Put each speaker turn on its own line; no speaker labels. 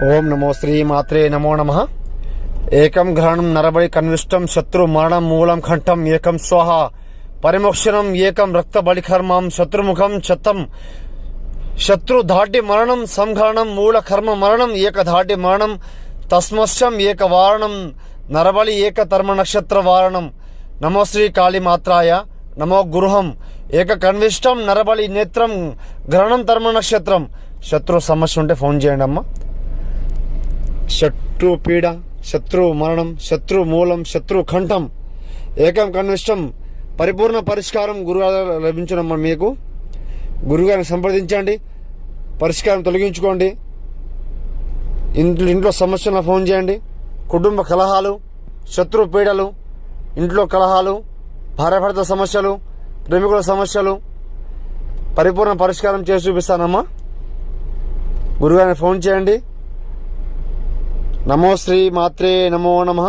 ఓం నమో శ్రీ మాత్రే నమో నమః. ఏకం గ్రహణం నరబలి కన్విష్టం శత్రు మరణం మూలం కంఠం ఏకం స్వాహ పరిమోక్షణం ఏకం రక్త బలికర్మం శత్రుముఖం చత్తం శత్రు ధాటి మరణం సంఘరణం మూల కర్మ మరణం ఏక ధాటి మరణం తస్మశ్యం ఏక వారణం నరబలి ఏక తర్మ నక్షత్ర వారణం. నమో శ్రీ కాళీమాత్రాయ నమో గురుహం ఏక కన్విష్టం నరబలి నేత్రం గ్రహణం తర్మ నక్షత్రం. శత్రు సమస్య ఉంటే ఫోన్ చేయండి అమ్మా. శత్రు పీడ, శత్రు మరణం, శత్రు మూలం, శత్రు కంఠం ఏకం కన్విష్టం పరిపూర్ణ పరిష్కారం గురుగారు లభించనమ్మా. మీకు గురుగారిని సంప్రదించండి, పరిష్కారం తొలగించుకోండి. ఇంట్లో సమస్యలను ఫోన్ చేయండి. కుటుంబ కలహాలు, శత్రు పీడలు, ఇంట్లో కలహాలు, భార్యాభర్త సమస్యలు, ప్రేమికుల సమస్యలు పరిపూర్ణ పరిష్కారం చేసి చూపిస్తానమ్మా. గురుగారిని ఫోన్ చేయండి. నమో శ్రీ మాత్రే నమో నమః.